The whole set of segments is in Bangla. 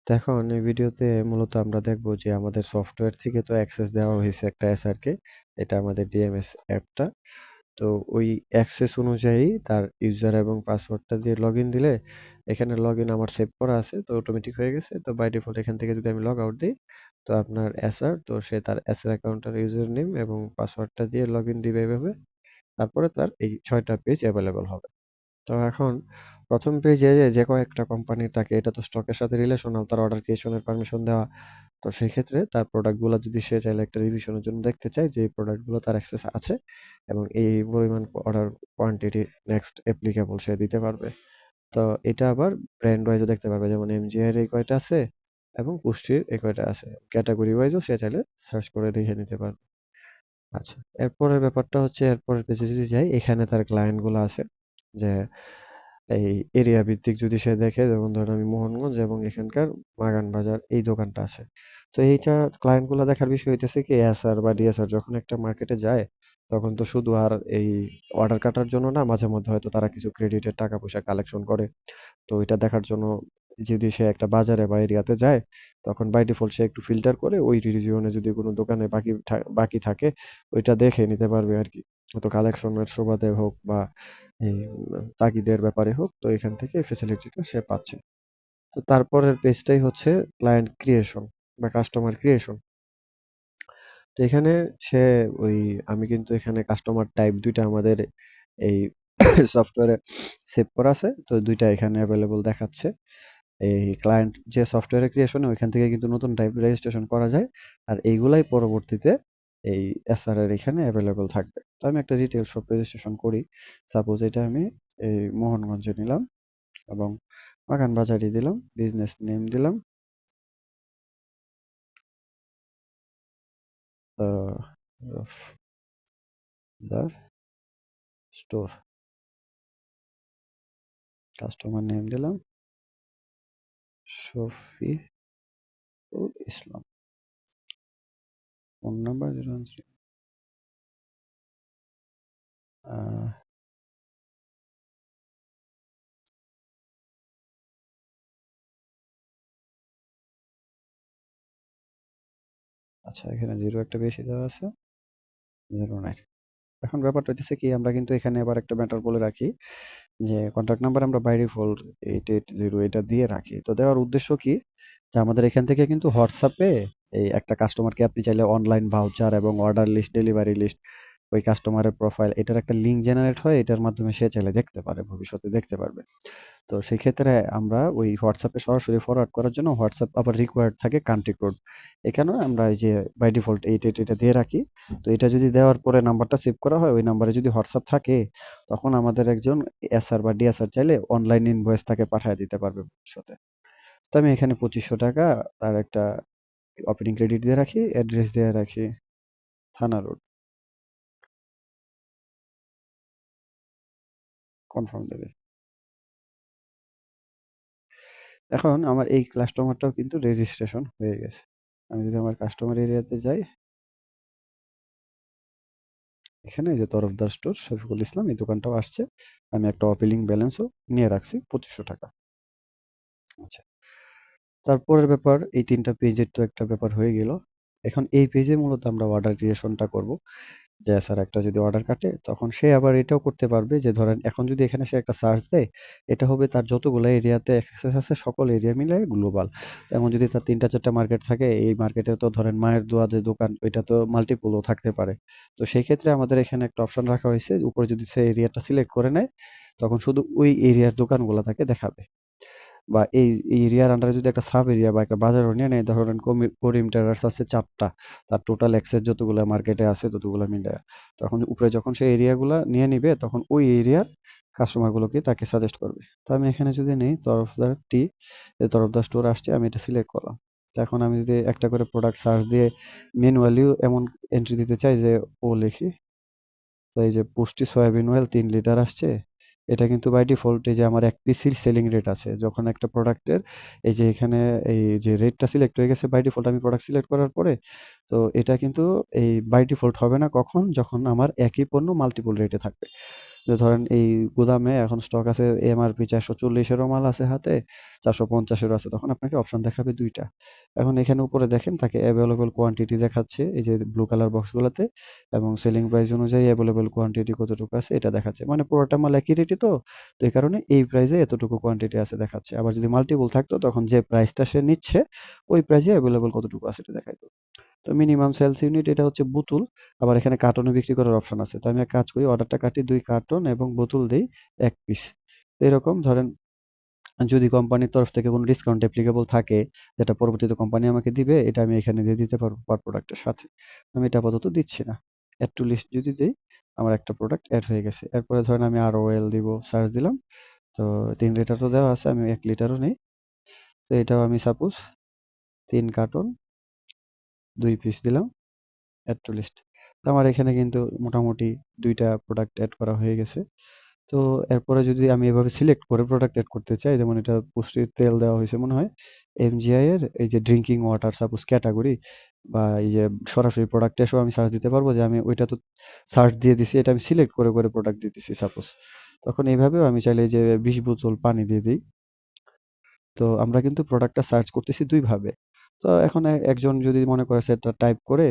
তো এখন এই ভিডিওতে মূলত আমরা দেখব যে আমাদের সফটওয়্যার থেকে তো অ্যাক্সেস দেওয়া হয়েছে একটা এসআরকে, এটা আমাদের ডিএমএস অ্যাপটা। তো ওই অ্যাক্সেস অনুযায়ী তার ইউজার এবং পাসওয়ার্ডটা দিয়ে লগ ইন দিলে এখানে লগ ইন আমার সেভ করা আছে, তো অটোমেটিক হয়ে গেছে। তো বাই ডিফল্ট এখান থেকে যদি আমি লগ আউট দিই, তো আপনার এসআর, তো সে তার এসআর অ্যাকাউন্টের ইউজার নেম এবং পাসওয়ার্ডটা দিয়ে লগ ইন দিবে এভাবে। তারপরে তার এই ৬টা পেজ অ্যাভেলেবল হবে। তো এখন প্রথম পেজে যে কয়েকটা কোম্পানি থাকে, এটা তো স্টকের সাথে রিলেশনাল, তার অর্ডার ক্রিয়েশনের পারমিশন দেওয়া। তো সেই ক্ষেত্রে তার প্রোডাক্টগুলো যদি সে চাইলে একটা রিভিশনের জন্য দেখতে চায় যে এই প্রোডাক্টগুলো তার অ্যাক্সেস আছে এবং এই পরিমাণ অর্ডার কোয়ান্টিটি নেক্সট অ্যাপ্লিকেবল সে দিতে পারবে। তো এটা আবার ব্র্যান্ড ওয়াইজও দেখতে পারবে, যেমন এমজিআই এর এই কয়টা আছে এবং পুষ্টির এই কয়টা আছে। ক্যাটাগরি ওয়াইজও সে চাইলে সার্চ করে দেখে নিতে পারবে। আচ্ছা, এরপরের ব্যাপারটা হচ্ছে, এরপরের পেজে যদি যাই, এখানে তার ক্লায়েন্ট গুলো আছে। যে এই এরিয়া ভিত্তিক যদি সে দেখে, যেমন ধরেন আমি মোহনগঞ্জ এবং এখানকার বাগান বাজার এই দোকানটা আছে। তো এইটা ক্লায়েন্ট গুলা দেখার বিষয় হইতেছে কি, এসআর বা ডিএসআর যখন একটা মার্কেটে যায়, তখন তো শুধু আর এই অর্ডার কাটার জন্য না, মাঝে মধ্যে হয়তো তারা কিছু ক্রেডিটের টাকা পয়সা কালেকশন করে। তো ওইটা দেখার জন্য যদি সে একটা বাজারে বা এরিয়াতে যায়, তখন বাই ডিফল্ট সে একটু ফিল্টার করে ওই রিজিয়নে যদি কোনো দোকানে বাকি থাকে, ওইটা দেখে নিতে পারবে আর কি। তো কালেকশনের সুবাদে হোক বা এই তাগিদের ব্যাপারে হোক, তো এখান থেকে ফেসিলিটিটা সে পাচ্ছে। তো তারপরের পেজটাই হচ্ছে ক্লায়েন্ট ক্রিয়েশন বা কাস্টমার ক্রিয়েশন। তো এখানে সে ওই, আমি কিন্তু এখানে কাস্টমার টাইপ দুইটা আমাদের এই সফটওয়্যারে সেভ করা আছে, তো দুইটা এখানে অ্যাভেলেবল দেখাচ্ছে। এই ক্লায়েন্ট যে সফটওয়্যার ক্রিয়েশনে ওইখান থেকে কিন্তু নতুন টাইপ রেজিস্ট্রেশন করা যায়, আর এইগুলাই পরবর্তীতে এই এসআর এর এখানে অ্যাভেলেবল থাকবে। তো আমি একটা রিটেল শপ রেজিস্ট্রেশন করি। সাপোজ এটা আমি এই মোহনগঞ্জে নিলাম এবং বাগান বাজারই দিলাম, বিজনেস নেম দিলাম দ্য স্টোর, কাস্টমার নেম দিলাম শফিউল ইসলাম, ফোন নাম্বার 013। আচ্ছা, এখানে জিরো একটা বেশি দেওয়া আছে, 09। এখন ব্যাপারটা হচ্ছে কি, আমরা কিন্তু এখানে আবার একটা ম্যাটার বলে রাখি যে কন্ট্যাক্ট নাম্বার আমরা বাই ডিফল্ট 880 এটা দিয়ে রাখি। তো দেওয়ার উদ্দেশ্য কি, যে আমাদের এখান থেকে কিন্তু হোয়াটসঅ্যাপে এই একটা কাস্টমারকে আপনি চাইলে অনলাইন ভাউচার এবং অর্ডার লিস্ট, ডেলিভারি লিস্ট, ওই কাস্টমারের প্রোফাইল, এটার একটা লিঙ্ক জেনারেট হয়, এটার মাধ্যমে সে চাইলে দেখতে পারে, ভবিষ্যতে দেখতে পারবে। তো সেক্ষেত্রে আমরা ওই হোয়াটসঅ্যাপে সরাসরি ফরওয়ার্ড করার জন্য হোয়াটসঅ্যাপ আবার রিকোয়ার্ড থাকে কান্ট্রি কোড। এখানে আমরা এই যে বাই ডিফল্ট 880 এটা দিয়ে রাখি। তো এটা যদি দেওয়ার পরে নাম্বারটা সেভ করা হয়, ওই নাম্বারে যদি হোয়াটসঅ্যাপ থাকে, তখন আমাদের একজন এসআর বা ডিএসআর চাইলে অনলাইন ইনভয়েস তাকে পাঠিয়ে দিতে পারবে ভবিষ্যতে। তো আমি এখানে 2500 টাকা তার একটা ওপেনিং ক্রেডিট দিয়ে রাখি, অ্যাড্রেস দিয়ে রাখি থানা রোড, কনফার্ম দেবে। এখন আমার এই কাস্টমারটাও কিন্তু রেজিস্ট্রেশন হয়ে গেছে। আমি যদি আমার কাস্টমার এরিয়াতে যাই, এখানে এই যে তরফদার স্টোর শফিকুল ইসলাম, এই দোকানটাও আসছে। আমি একটা অপিলিং ব্যালেন্সও নিয়ে রাখছি 2500 টাকা। আচ্ছা, তারপরের ব্যাপার, এই ৩টা পেজের তো একটা ব্যাপার হয়ে গেল। এখন এই পেজে মূলত আমরা অর্ডার ক্রিয়েশনটা করব। যে স্যার একটা যদি অর্ডার কাটে, তখন সে আবার এটাও করতে পারবে যে ধরেন এখন যদি এখানে সে একটা সার্চ দেয়, এটা হবে তার যতগুলো এরিয়াতে অ্যাক্সেস আছে সকল এরিয়া মিলে গ্লোবাল। যেমন যদি তার ৩টা ৪টা মার্কেট থাকে, এই মার্কেটে তো ধরেন মায়ের দোয়া যে দোকান, ওইটা তো মাল্টিপলও থাকতে পারে। তো সেই ক্ষেত্রে আমাদের এখানে একটা অপশন রাখা হয়েছে, উপরে যদি সে এরিয়াটা সিলেক্ট করে নেয়, তখন শুধু ওই এরিয়ার দোকানগুলো তাকে দেখাবে। বা এই এরিয়ার আন্ডারে যদি একটা সাব এরিয়া বা একটা বাজারও নিয়ে নেয়, ধরেন করিম টেরার্স আছে ৪টা, তার টোটাল অ্যাক্সেস যতগুলো মার্কেটে আছে ততগুলো মিলে, তখন উপরে যখন সেই এরিয়াগুলো নিয়ে নিবে, তখন ওই এরিয়ার কাস্টমারগুলোকে তাকে সাজেস্ট করবে। তো আমি এখানে যদি নেই তরফদার টি, তরফদার স্টোর আসছে, আমি এটা সিলেক্ট করলাম। তো এখন আমি যদি একটা করে প্রোডাক্ট সার্চ দিয়ে ম্যানুয়ালিও এমন এন্ট্রি দিতে চাই যে ও লিখি, তো এই যে পুষ্টি সয়াবিন অয়েল ৩ লিটার আসছে। এটা কিন্তু বাই ডিফল্ট এই যে আমার এক পিসির সেলিং রেট আছে, যখন একটা প্রোডাক্টের এই যে এখানে এই যে রেটটা সিলেক্ট হয়ে গেছে বাই ডিফল্ট আমি প্রোডাক্ট সিলেক্ট করার পরে, তো এটা কিন্তু এই বাই ডিফল্ট হবে না কখন, যখন আমার একই পণ্য মাল্টিপল রেটে থাকবে। যে ধরেন এই গুদামে এখন স্টক আছে এমআরপি 440-এরও মাল আছে হাতে, 450-এরও আছে, তখন আপনাকে অপশন দেখাবে দুইটা। এখন এখানে উপরে দেখেন তাকে অ্যাভেলেবল কোয়ান্টিটি দেখাচ্ছে এই যে ব্লু কালার বক্সগুলোতে, এবং সেলিং প্রাইস অনুযায়ী অ্যাভেলেবল কোয়ান্টিটি কতটুকু আছে এটা দেখাচ্ছে, মানে পুরোটা মাল একই রেটই তো, তো এই কারণে এই প্রাইসে এতটুকু কোয়ান্টিটি আছে দেখাচ্ছে। আবার যদি মাল্টিপল থাকতো তখন যে প্রাইসটা সে নিচ্ছে ওই প্রাইসে অ্যাভেলেবল কতটুকু আছে এটা দেখাইতো। তো মিনিমাম সেলস ইউনিট এটা হচ্ছে বোতল। আবার এখানে কার্টনে বিক্রি করার অপশন আছে। তো আমি এক কাজ করি, অর্ডারটা কাটি 2 কার্টন এবং বোতল দেই 1 পিস। এরকম ধরেন যদি কোম্পানির তরফ থেকে কোনো ডিসকাউন্ট অ্যাপ্লিকেবল থাকে যেটা পরবর্তীতে কোম্পানি আমাকে দিবে, এটা আমি এখানে দিয়ে দিতে পারবো পার প্রোডাক্টের সাথে। আমি এটা আপাতত দিচ্ছি না। এড টু লিস্ট যদি দেই আমার একটা প্রোডাক্ট এড হয়ে গেছে। এরপরে ধরেন আমি আরও অয়েল দিব, সার্চ দিলাম। তো 3 লিটার তো দেওয়া আছে, আমি 1 লিটারও নেই। তো এটাও আমি সাপোজ 3 কার্টন 2 পিস দিলাম। Add to list. তো আমার এখানে কিন্তু মোটামুটি ২ টা প্রোডাক্ট এড করা হয়ে গেছে। তো এরপরে যদি আমি এভাবে সিলেক্ট করে প্রোডাক্ট এড করতে চাই, যেমন এটা পুষ্টির তেল দেওয়া হয়েছে মনে হয়। এমজিআই এর এই যে ড্রিংকিং ওয়াটার সাপোজ ক্যাটাগরি, বা এই যে সরাসরি প্রোডাক্ট এসেও আমি সার্চ দিতে পারবো যে আমি ওইটা তো সার্চ দিয়ে দিছি, এটা আমি সিলেক্ট করে প্রোডাক্ট দিতেছি সাপোজ। তখন এইভাবেও আমি চাইলে এই যে ২০ বোতল পানি দিয়ে দিই। তো আমরা কিন্তু প্রোডাক্টটা সার্চ করতেছি ২ ভাবে। তো এখন একজন যদি মনে করে সেটা টাইপ করে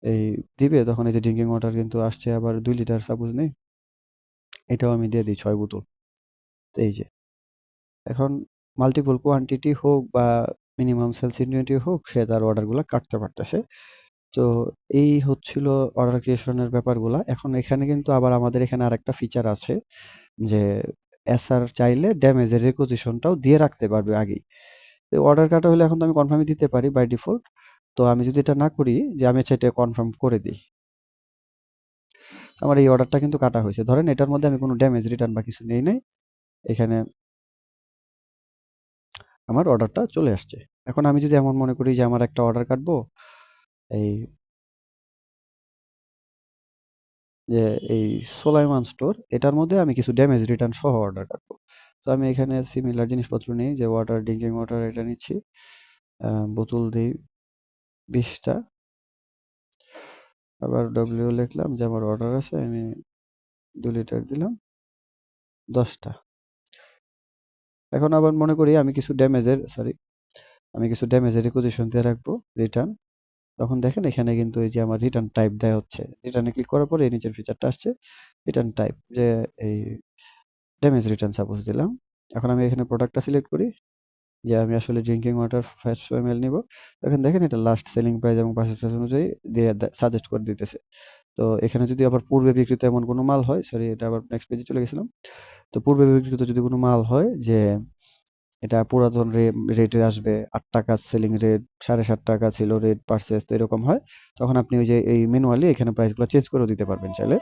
এই দিবে, তখন এই যে ড্রিংকিং ওয়াটার কিন্তু আসছে আবার ২ লিটার সাপোজ নেই। এটাও আমি দিয়ে দিই ৬ বোতল। তো এই যে এখন মাল্টিপল কোয়ান্টিটি হোক বা মিনিমাম সেলস ইউনিটি হোক, সে তার অর্ডারগুলা কাটতে পারতেছে। তো এই হচ্ছিল অর্ডার ক্রিয়েশনের ব্যাপারগুলা। এখন এখানে কিন্তু আবার আমাদের এখানে আরেকটা ফিচার আছে যে এসআর চাইলে ড্যামেজের রিপোজিশনটাও দিয়ে রাখতে পারবে আগেই। তো অর্ডার কাটা হলে এখন তো আমি কনফার্মই দিতে পারি বাই ডিফল্ট। তো আমি যদি এটা না করি, যে আমি আচ্ছা এটা কনফার্ম করে দিই, আমার এই অর্ডারটা কিন্তু কাটা হয়েছে। ধরেন এটার মধ্যে আমি কোনো ড্যামেজ রিটার্ন বা কিছু নেই নাই। এখানে আমার অর্ডারটা চলে আসছে। এখন আমি যদি এমন মনে করি যে আমার একটা অর্ডার কাটবো, এই যে এই সোলাইমান স্টোর, এটার মধ্যে আমি কিছু ড্যামেজ রিটার্ন সহ অর্ডার কাটবো। তো আমি এখানে সিমিলার জিনিসপত্র নিই, যে ওয়াটার, ড্রিঙ্কিং ওয়াটার এটা নিচ্ছি। বোতল দিই 20টা। আবার ডব্লিউ লিখলাম যে আমার অর্ডার আছে, আমি 2 লিটার দিলাম 10টা। এখন আবার মনে করি আমি কিছু ড্যামেজের রিকুইজিশন দিয়ে রাখবো, রিটার্ন। তখন দেখেন এখানে কিন্তু এই যে আমার রিটার্ন টাইপ দেয়া হচ্ছে। রিটার্নে ক্লিক করার পরে এই নিচের ফিচারটা আসছে, রিটার্ন টাইপ, যে এই ড্যামেজ রিটার্ন সাপোজ দিলাম। এখন আমি এখানে প্রোডাক্টটা সিলেক্ট করি যে আমি আসলে ড্রিঙ্কিং ওয়াটার 500 ml নিব। এখন দেখেন এটা লাস্ট সেলিং প্রাইস এবং পার্সেন্টেজ অনুযায়ী দিয়ে সাজেস্ট করে দিতেছে। তো এখানে যদি আবার পূর্বে বিক্রিত এমন কোনো মাল হয়, সরি এটা আবার নেক্সট পেজে চলে গেছিলাম। তো পূর্বে বিক্রিত যদি কোনো মাল হয় যে এটা পুরাতন রেটে আসবে, ৳৮ সেলিং রেট, ৳৭.৫ ছিল রেট পারচেজ, তো এরকম হয়। তখন আপনি ওই যে এই ম্যানুয়ালি এখানে প্রাইসগুলো চেঞ্জ করেও দিতে পারবেন চাইলে।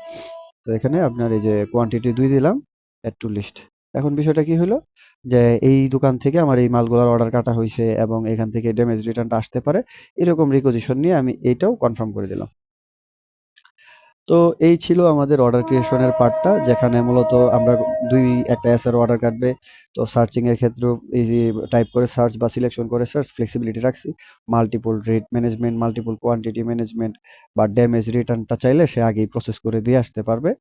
তো এখানে আপনার এই যে কোয়ান্টিটি 2 দিলাম, এড টু লিস্ট। এখন বিষয়টা কি হলো, যে এই দোকান থেকে আমার এই মালগুলার অর্ডার কাটা হইছে এবং এখান থেকে ড্যামেজ রিটার্নটা আসতে পারে। এরকম রিকোজিশন নিয়ে আমি এইটাও কনফার্ম করে দিলাম। তো এই ছিল আমাদের অর্ডার ক্রিয়েশনের পার্টটা, যেখানে মূলত আমরা একটা এসআর অর্ডার কাটবে। তো সার্চিং এর ক্ষেত্রেও এই যে টাইপ করে সার্চ বা সিলেকশন করে সার্চ ফ্লেক্সিবিলিটি রাখছি। Multiple rate management, multiple quantity management বা ড্যামেজ রিটার্নটা চাইলে সে আগেই প্রসেস করে দিয়ে আসতে পারবে।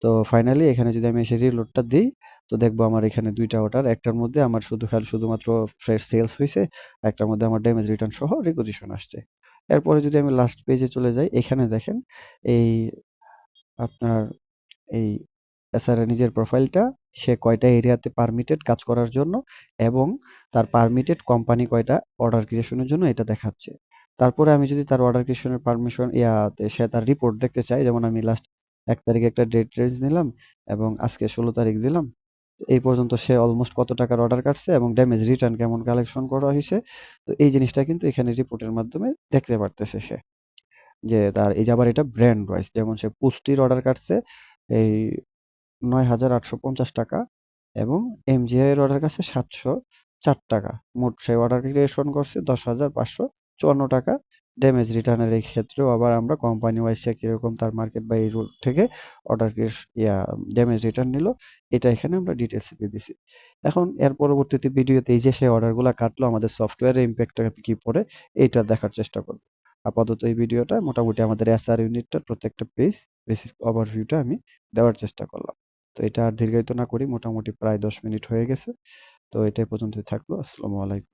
তো ফাইনালি এখানে যদি আমি এসে রিলোডটা দিই, তো দেখবো আমার এখানে 2 টা অর্ডার। একটার মধ্যে আমার শুধুমাত্র ফ্রেশ সেলস হইছে। একটার মধ্যে আমার ড্যামেজ রিটার্ন সহ রিকুইজিশন আসছে। এরপরে যদি আমি লাস্ট পেজে চলে যাই, এখানে দেখেন এই আপনার এই এসআর নিজের প্রোফাইলটা, সে কয়টা এরিয়াতে পারমিটেড কাজ করার জন্য, এবং তার পারমিটেড কোম্পানি কয়টা অর্ডার ক্রিয়েশনের জন্য এটা দেখাচ্ছে। তারপরে আমি যদি তার অর্ডার ক্রিয়েশনের পারমিশন সে তার রিপোর্ট দেখতে চাই, যেমন আমি লাস্ট 1 তারিখে একটা ডেট রেঞ্জ নিলাম এবং আজকে 16 তারিখ দিলাম। এই পর্যন্ত সে অলমোস্ট কত টাকার অর্ডার কাটছে এবং ড্যামেজ রিটার্ন কেমন কালেকশন করা হয়েছে। তো এই জিনিসটা কিন্তু এখানে রিপোর্টের মাধ্যমে দেখতে পারতেছে সে। যে তার এই যে আবার এটা ব্র্যান্ড ওয়াইজ, যেমন সে পুষ্টির অর্ডার কাটছে এই ৳৯,৮৫০ এবং এমজিআই এর অর্ডার কাছে ৳৭০৪। মোট সে অর্ডার ক্রিয়েশন করছে ৳১০,৫৫৪ ড্যামেজ রিটার্নের এই ক্ষেত্রেও আবার আমরা কোম্পানি ওয়াইজ সে কিরকম তার মার্কেট বা এই রুট থেকে অর্ডার ড্যামেজ রিটার্ন নিল, এটা এখানে আমরা ডিটেলস দিয়ে দিছি। এখন এর পরবর্তীতে ভিডিওতে এই যে সে অর্ডারগুলা কাটলো আমাদের সফটওয়্যারের ইমপ্যাক্টটা কি পড়ে এইটা দেখার চেষ্টা করব। আপাতত এই ভিডিওটা মোটামুটি আমাদের এসআর ইউনিটটার প্রত্যেকটা পেজ বেসিক ওভারভিউটা আমি দেওয়ার চেষ্টা করলাম। তো এটা আর দীর্ঘায়িত না করি, মোটামুটি প্রায় 10 মিনিট হয়ে গেছে। তো এটাই পর্যন্তই থাকলো। আসসালামু আলাইকুম।